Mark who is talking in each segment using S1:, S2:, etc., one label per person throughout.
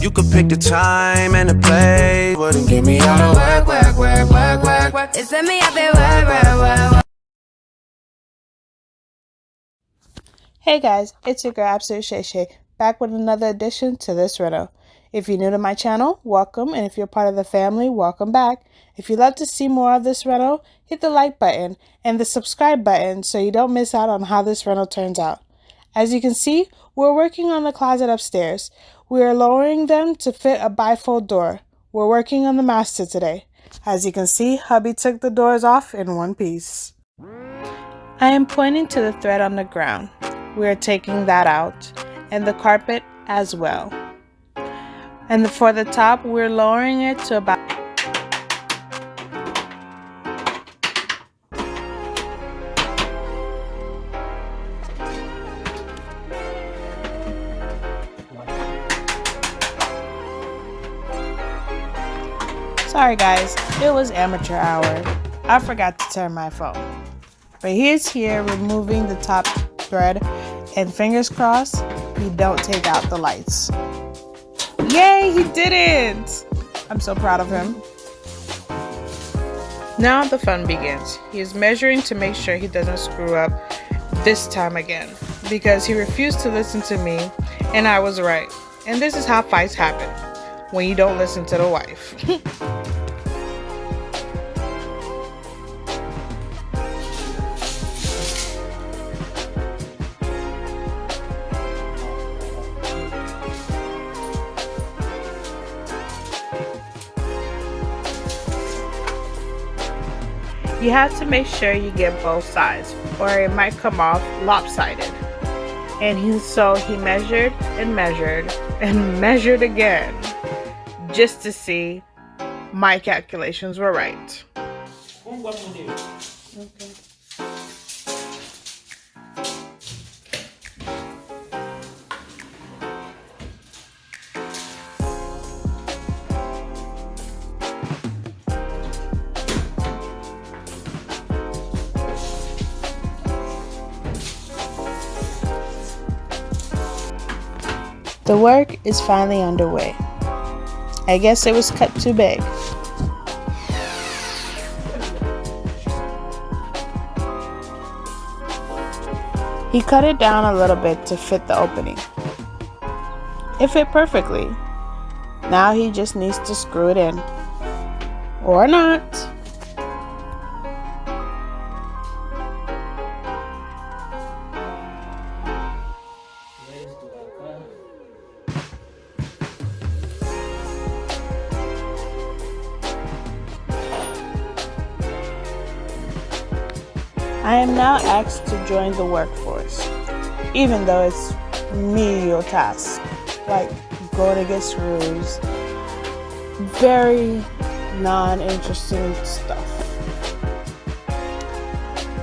S1: You could pick the time and the place. Wouldn't get me out of work, work, work, work, work, work.
S2: It's let me up and work, work, work, work.
S3: Hey guys, it's your girl Absolute Shay Shay, back with another addition to this Reno. If you're new to my channel, welcome, and if you're part of the family, welcome back. If you'd love to see more of this Reno, hit the like button and the subscribe button so you don't miss out on how this Reno turns out. As you can see, we're working on the closet upstairs. We are lowering them to fit a bifold door. We're working on the master today. As you can see, hubby took the doors off in one piece. I am pointing to the thread on the ground. We are taking that out, and the carpet as well. And for the top, we're lowering it to about Sorry guys, it was amateur hour. I forgot to turn my phone. But he's here removing the top thread, and fingers crossed he don't take out the lights. Yay, he didn't! I'm so proud of him. Now the fun begins. He is measuring to make sure he doesn't screw up this time again, because he refused to listen to me and I was right. And this is how fights happen, when you don't listen to the wife. You have to make sure you get both sides, or it might come off lopsided. And so he measured and measured and measured again, just to see my calculations were right. Okay. The work is finally underway. I guess it was cut too big. He cut it down a little bit to fit the opening. It fit perfectly. Now he just needs to screw it in. Or not. I am now asked to join the workforce, even though it's menial tasks, like going to get screws, very non-interesting stuff.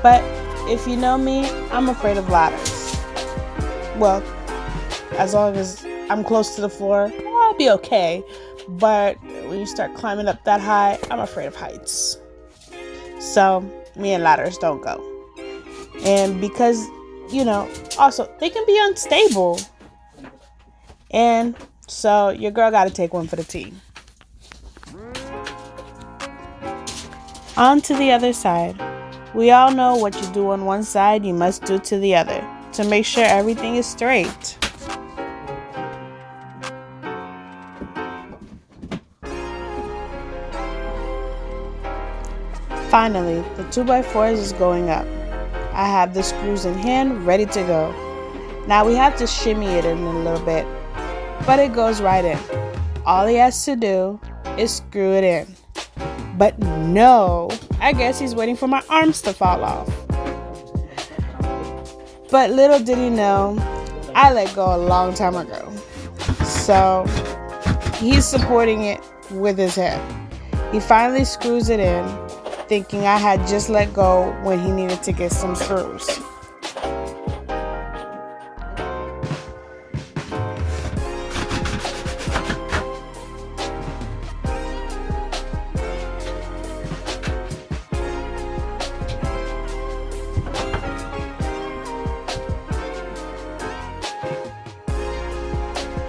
S3: But if you know me, I'm afraid of ladders. Well, as long as I'm close to the floor, I'll be okay. But when you start climbing up that high, I'm afraid of heights. So me and ladders don't go. And because, also they can be unstable. And so your girl got to take one for the team. On to the other side. We all know what you do on one side, you must do to the other to make sure everything is straight. Finally, the 2x4 is going up. I have the screws in hand, ready to go. Now we have to shimmy it in a little bit, but it goes right in. All he has to do is screw it in. But no, I guess he's waiting for my arms to fall off. But little did he know, I let go a long time ago. So he's supporting it with his head. He finally screws it in, thinking I had just let go when he needed to get some screws.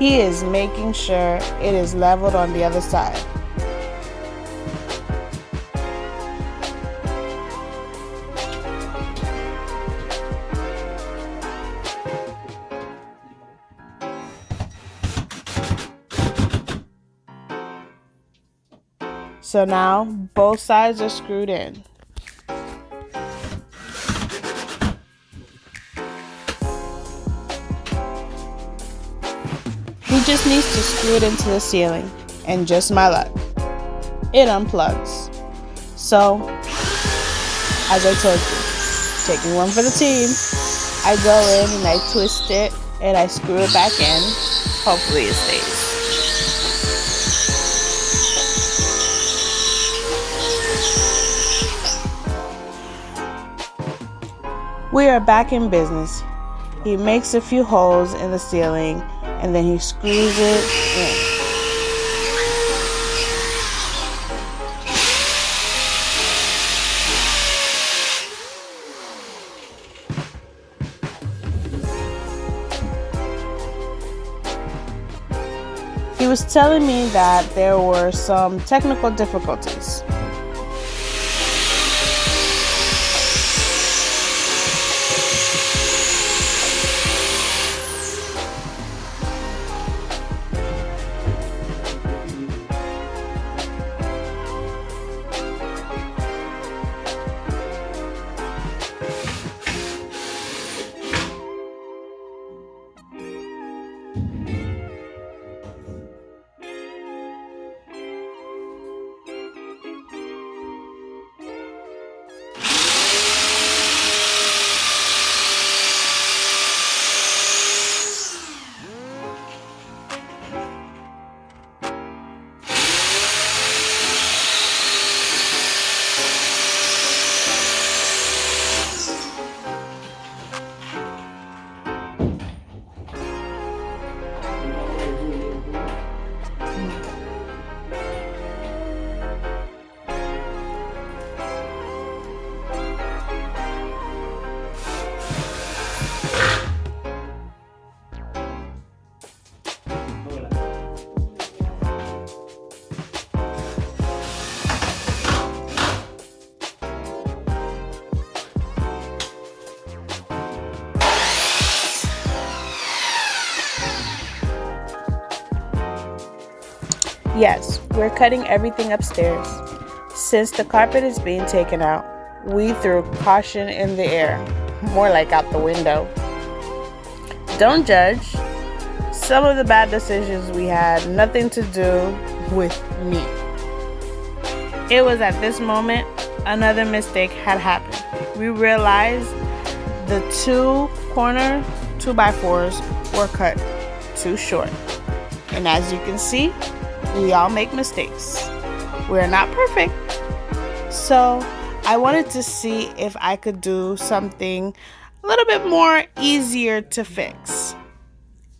S3: He is making sure it is leveled on the other side. So now both sides are screwed in. He just needs to screw it into the ceiling, and just my luck, it unplugs. So, as I told you, taking one for the team, I go in and I twist it and I screw it back in. Hopefully it stays. We are back in business. He makes a few holes in the ceiling and then he screws it in. He was telling me that there were some technical difficulties. Yes, we're cutting everything upstairs. Since the carpet is being taken out, we threw caution in the air, more like out the window. Don't judge. Some of the bad decisions we had nothing to do with me. It was at this moment another mistake had happened. We realized the two corner 2x4s were cut too short. And as you can see, we all make mistakes. We're not perfect. So I wanted to see if I could do something a little bit more easier to fix.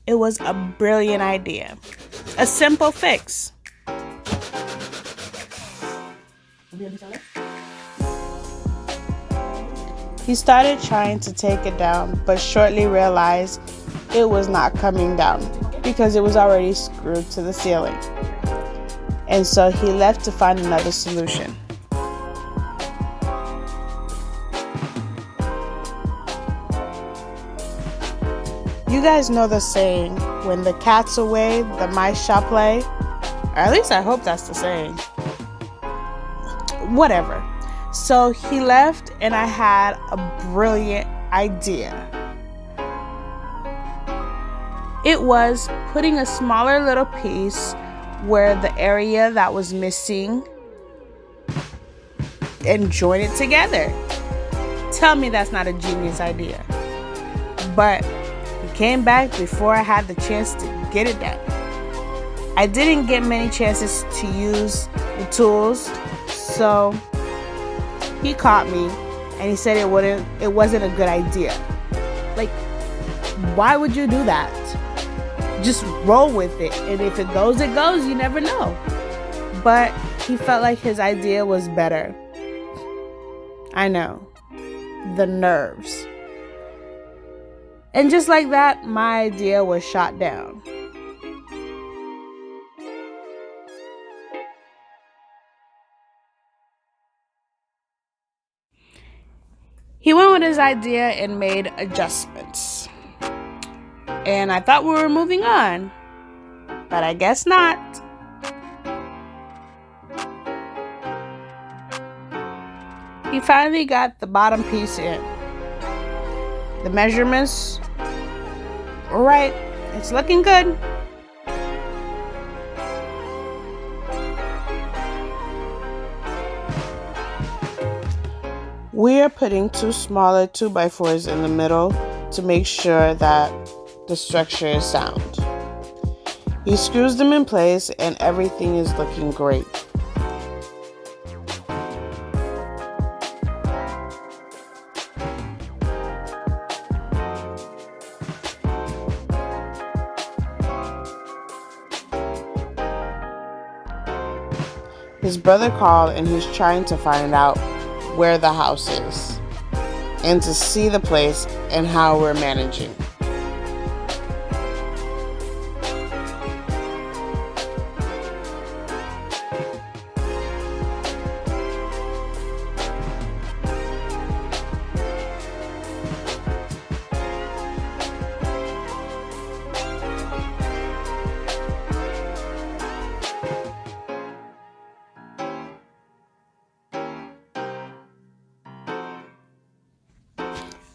S3: It was a brilliant idea. A simple fix. He started trying to take it down, but shortly realized it was not coming down because it was already screwed to the ceiling. And so he left to find another solution. You guys know the saying, when the cat's away, the mice shall play. Or at least I hope that's the saying. Whatever. So he left and I had a brilliant idea. It was putting a smaller little piece where the area that was missing and join it together. Tell me that's not a genius idea. But he came back before I had the chance to get it done. I didn't get many chances to use the tools, so he caught me and he said it wasn't a good idea. Like, why would you do that? Just roll with it, and if it goes, it goes. You never know. But he felt like his idea was better. I know. The nerves. And just like that, my idea was shot down. He went with his idea and made adjustments. And I thought we were moving on, but I guess not. He finally got the bottom piece in. The measurements, all right, it's looking good. We are putting 2 smaller 2x4s in the middle to make sure that the structure is sound. He screws them in place and everything is looking great. His brother called and he's trying to find out where the house is and to see the place and how we're managing.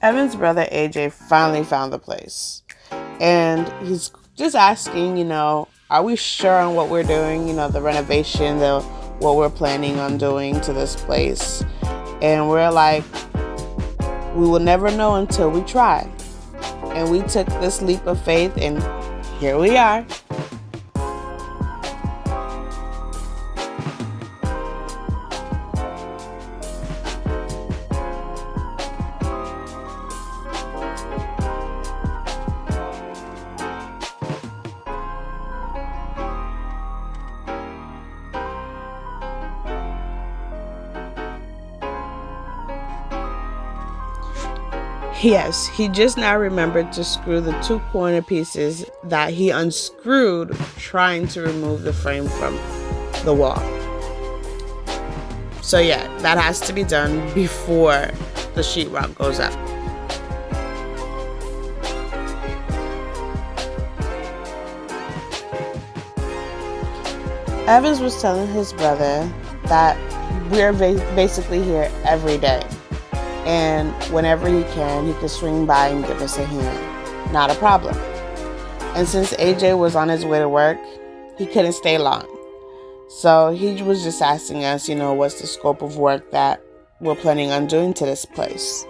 S3: Evan's brother AJ finally found the place, and he's just asking, are we sure on what we're doing, the renovation, what we're planning on doing to this place. And we're like, we will never know until we try. And we took this leap of faith, and here we are. Yes, he just now remembered to screw the 2 corner pieces that he unscrewed trying to remove the frame from the wall. So yeah, that has to be done before the sheetrock goes up. Evans was telling his brother that we're basically here every day. And whenever he can swing by and give us a hand. Not a problem. And since AJ was on his way to work, he couldn't stay long. So he was just asking us, what's the scope of work that we're planning on doing to this place.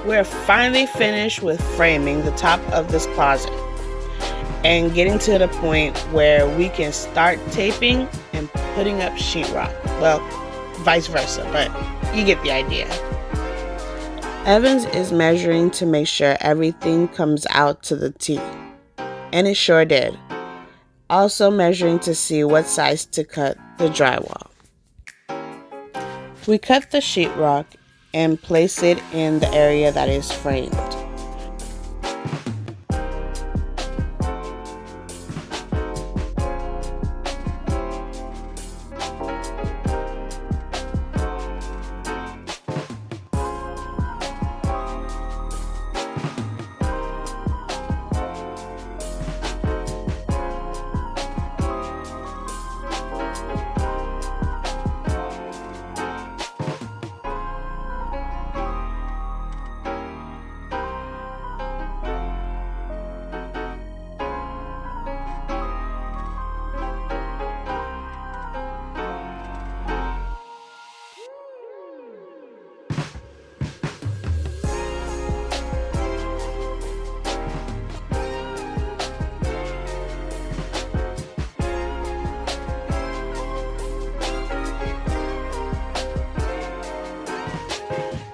S3: We're finally finished with framing the top of this closet and getting to the point where we can start taping and putting up sheetrock. Well, vice versa, but you get the idea. Evans is measuring to make sure everything comes out to the T, and it sure did. Also measuring to see what size to cut the drywall. We cut the sheetrock and place it in the area that is framed.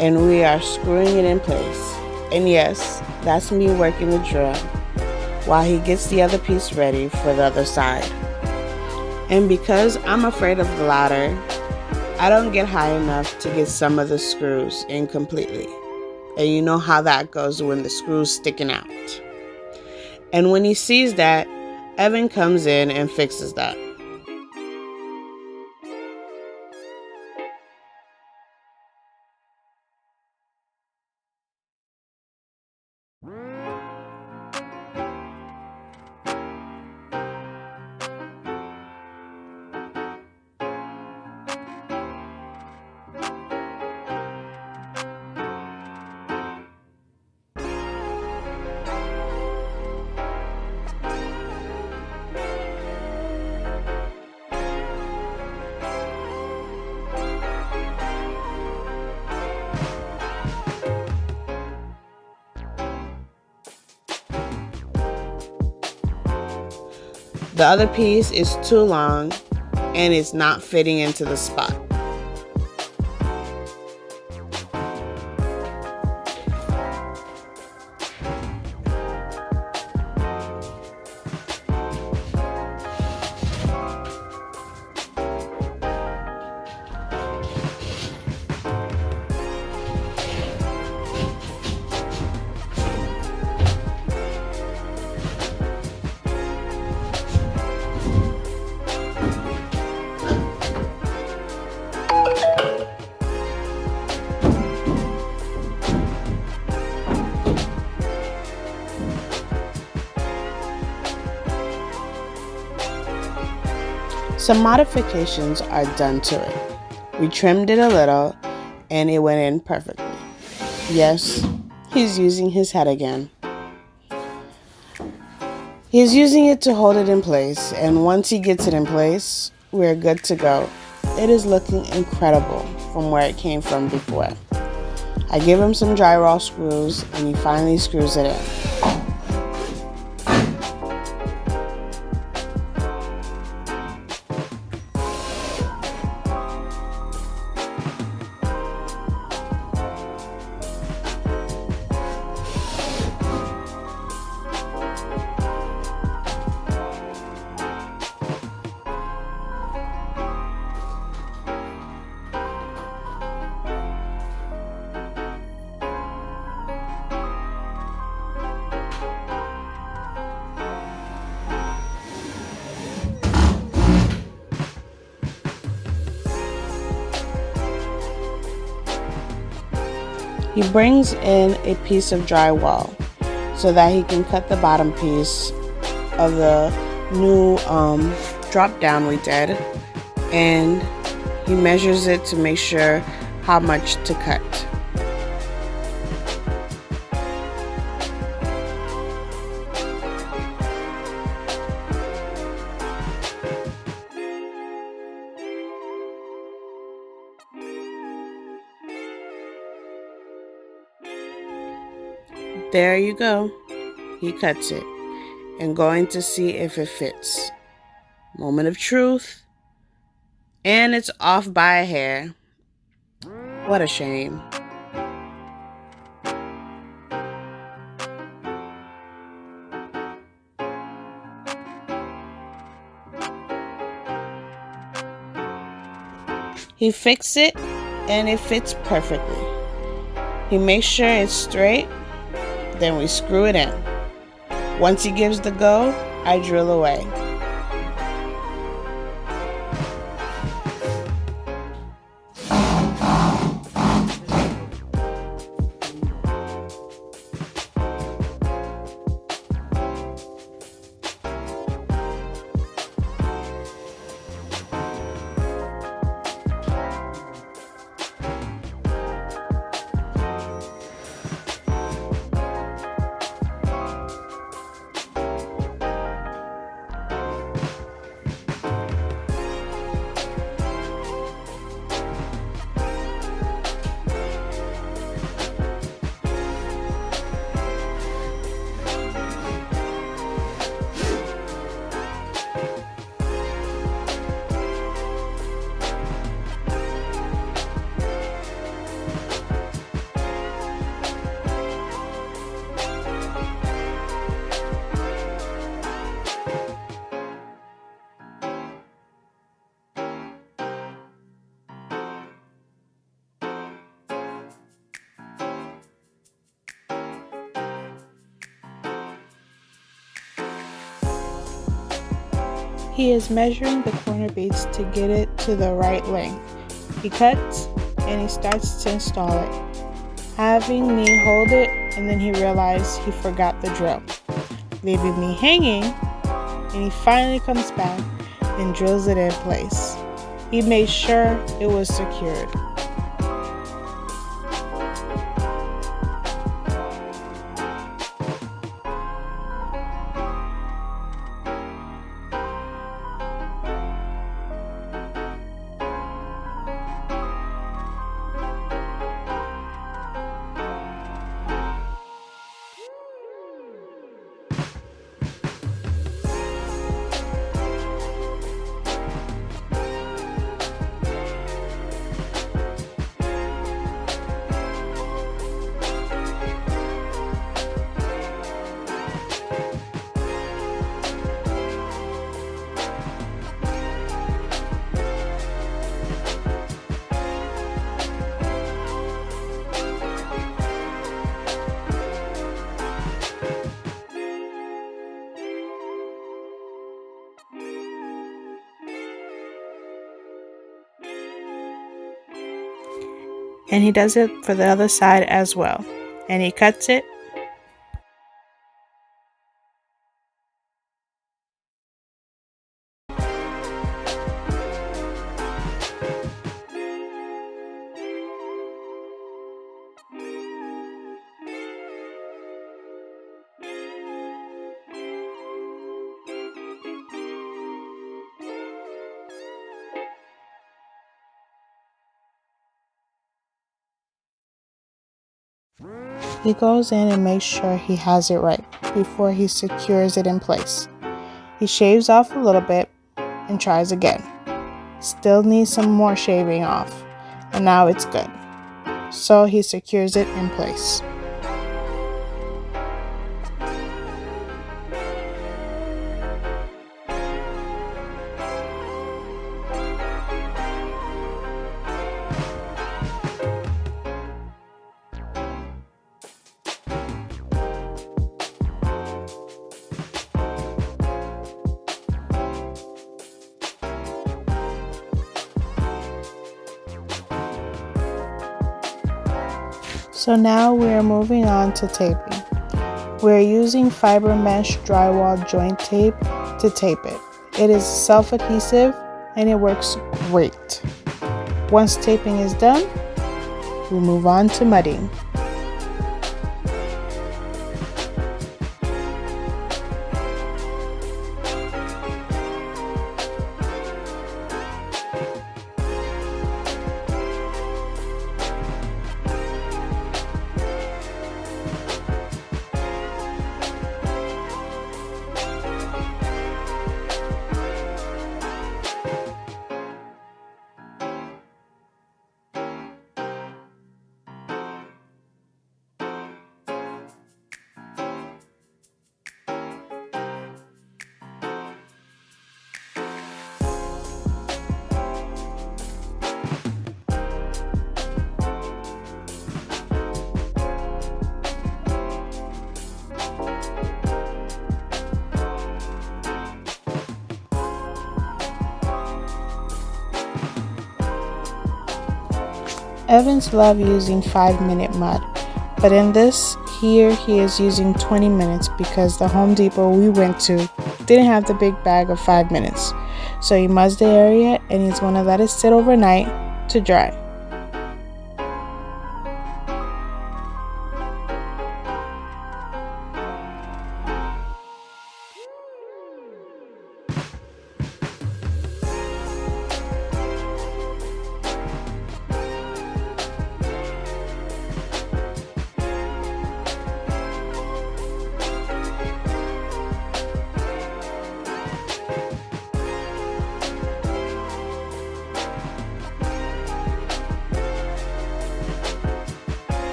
S3: and we are screwing it in place. And yes, that's me working the drill while he gets the other piece ready for the other side. And because I'm afraid of the ladder, I don't get high enough to get some of the screws in completely. And you know how that goes when the screw's sticking out. And when he sees that, Evan comes in and fixes that. The other piece is too long and it's not fitting into the spot. Some modifications are done to it. We trimmed it a little and it went in perfectly. Yes, he's using his head again. He's using it to hold it in place, and once he gets it in place, we're good to go. It is looking incredible from where it came from before. I give him some drywall screws and he finally screws it in. He brings in a piece of drywall so that he can cut the bottom piece of the new drop down we did, and he measures it to make sure how much to cut. There you go. He cuts it and going to see if it fits. Moment of truth. And it's off by a hair. What a shame. He fixed it and it fits perfectly. He makes sure it's straight. Then we screw it in. Once he gives the go, I drill away. He is measuring the corner beads to get it to the right length. He cuts and he starts to install it, having me hold it, and then he realized he forgot the drill, leaving me hanging, and he finally comes back and drills it in place. He made sure it was secured. And he does it for the other side as well. And he cuts it. He goes in and makes sure he has it right before he secures it in place. He shaves off a little bit and tries again. Still needs some more shaving off, and now it's good. So he secures it in place. So now we are moving on to taping. We are using fiber mesh drywall joint tape to tape it. It is self-adhesive and it works great. Once taping is done, we move on to mudding. Evans loves using 5-minute mud, but in this here he is using 20 minutes because the Home Depot we went to didn't have the big bag of 5 minutes. So he muds the area and he's going to let it sit overnight to dry.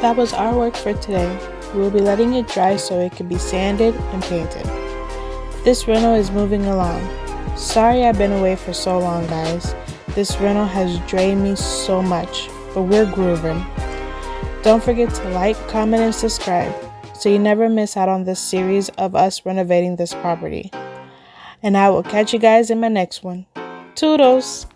S3: That was our work for today. We'll be letting it dry so it can be sanded and painted. This Reno is moving along. Sorry I've been away for so long, guys. This Reno has drained me so much, but we're grooving. Don't forget to like, comment, and subscribe so you never miss out on this series of us renovating this property. And I will catch you guys in my next one. Toodles!